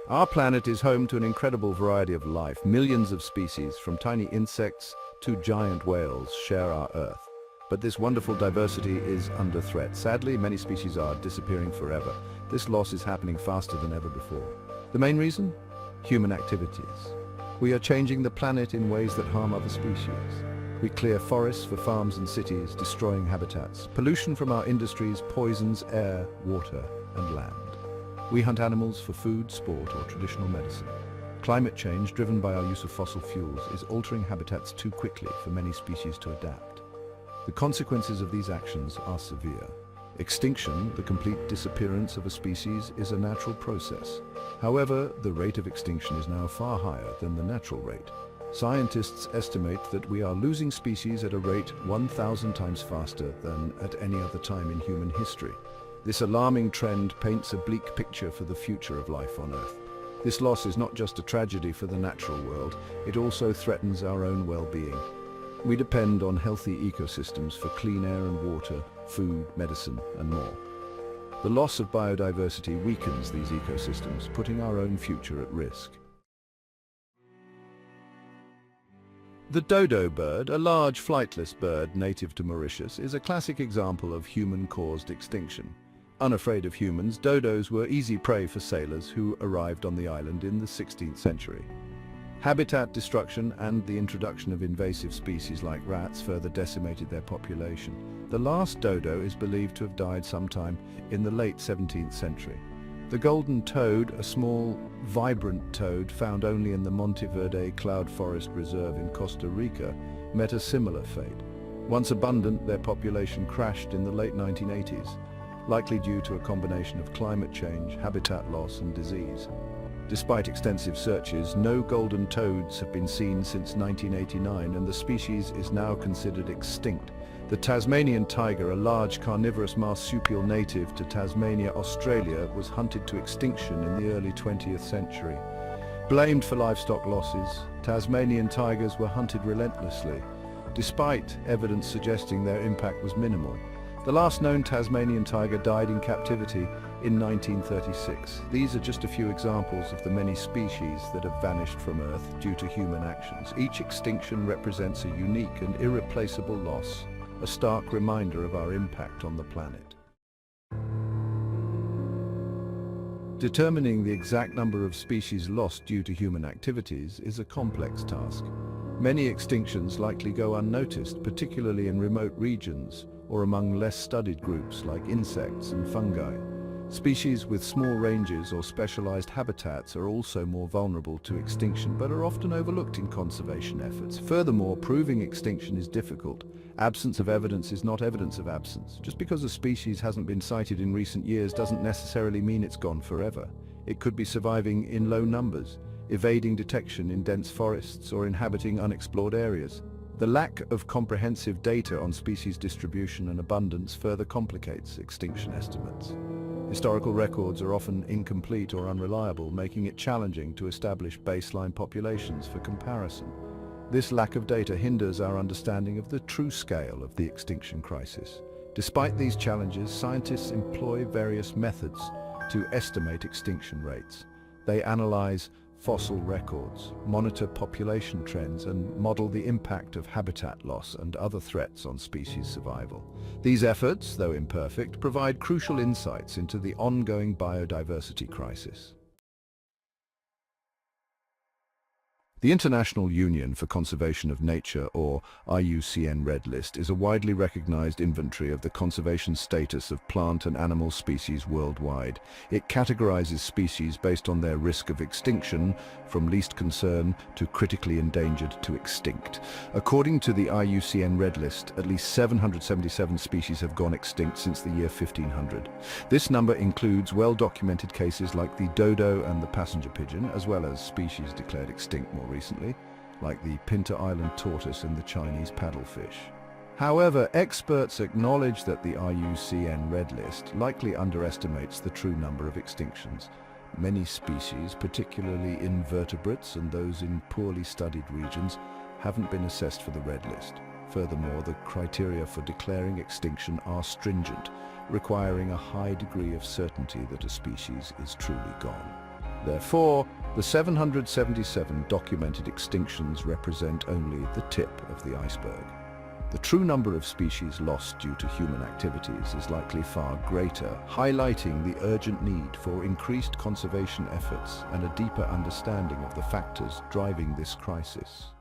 Our planet is home to an incredible variety of life. Millions of species, from tiny insects to giant whales, share our Earth. But this wonderful diversity is under threat. Sadly, many species are disappearing forever. This loss is happening faster than ever before. The main reason? Human activities. We are changing the planet in ways that harm other species. We clear forests for farms and cities, destroying habitats. Pollution from our industries poisons air, water, and land. We hunt animals for food, sport, or traditional medicine. Climate change, driven by our use of fossil fuels, is altering habitats too quickly for many species to adapt. The consequences of these actions are severe. Extinction, the complete disappearance of a species, is a natural process. However, the rate of extinction is now far higher than the natural rate. Scientists estimate that we are losing species at a rate 1,000 times faster than at any other time in human history. This alarming trend paints a bleak picture for the future of life on Earth. This loss is not just a tragedy for the natural world, it also threatens our own well-being. We depend on healthy ecosystems for clean air and water, food, medicine, and more. The loss of biodiversity weakens these ecosystems, putting our own future at risk. The dodo bird, a large flightless bird native to Mauritius, is a classic example of human-caused extinction. Unafraid of humans, dodos were easy prey for sailors who arrived on the island in the 16th century. Habitat destruction and the introduction of invasive species like rats further decimated their population. The last dodo is believed to have died sometime in the late 17th century. The golden toad, a small, vibrant toad found only in the Monteverde Cloud Forest Reserve in Costa Rica, met a similar fate. Once abundant, their population crashed in the late 1980s, likely due to a combination of climate change, habitat loss, and disease. Despite extensive searches, no golden toads have been seen since 1989, and the species is now considered extinct. The Tasmanian tiger, a large carnivorous marsupial native to Tasmania, Australia, was hunted to extinction in the early 20th century. Blamed for livestock losses, Tasmanian tigers were hunted relentlessly, despite evidence suggesting their impact was minimal. The last known Tasmanian tiger died in captivity in 1936. These are just a few examples of the many species that have vanished from Earth due to human actions. Each extinction represents a unique and irreplaceable loss, a stark reminder of our impact on the planet. Determining the exact number of species lost due to human activities is a complex task. Many extinctions likely go unnoticed, particularly in remote regions or among less studied groups like insects and fungi. Species with small ranges or specialized habitats are also more vulnerable to extinction, but are often overlooked in conservation efforts. Furthermore, proving extinction is difficult. Absence of evidence is not evidence of absence. Just because a species hasn't been sighted in recent years doesn't necessarily mean it's gone forever. It could be surviving in low numbers, evading detection in dense forests, or inhabiting unexplored areas. The lack of comprehensive data on species distribution and abundance further complicates extinction estimates. Historical records are often incomplete or unreliable, making it challenging to establish baseline populations for comparison. This lack of data hinders our understanding of the true scale of the extinction crisis. Despite these challenges, scientists employ various methods to estimate extinction rates. They analyze fossil records, monitor population trends, and model the impact of habitat loss and other threats on species survival. These efforts, though imperfect, provide crucial insights into the ongoing biodiversity crisis. The International Union for Conservation of Nature, or IUCN Red List, is a widely recognized inventory of the conservation status of plant and animal species worldwide. It categorizes species based on their risk of extinction, from least concern to critically endangered to extinct. According to the IUCN Red List, at least 777 species have gone extinct since the year 1500. This number includes well-documented cases like the dodo and the passenger pigeon, as well as species declared extinct more recently, like the Pinta Island tortoise and the Chinese paddlefish. However, experts acknowledge that the IUCN Red List likely underestimates the true number of extinctions. Many species, particularly invertebrates and those in poorly studied regions, haven't been assessed for the Red List. Furthermore, the criteria for declaring extinction are stringent, requiring a high degree of certainty that a species is truly gone. Therefore, the 777 documented extinctions represent only the tip of the iceberg. The true number of species lost due to human activities is likely far greater, highlighting the urgent need for increased conservation efforts and a deeper understanding of the factors driving this crisis.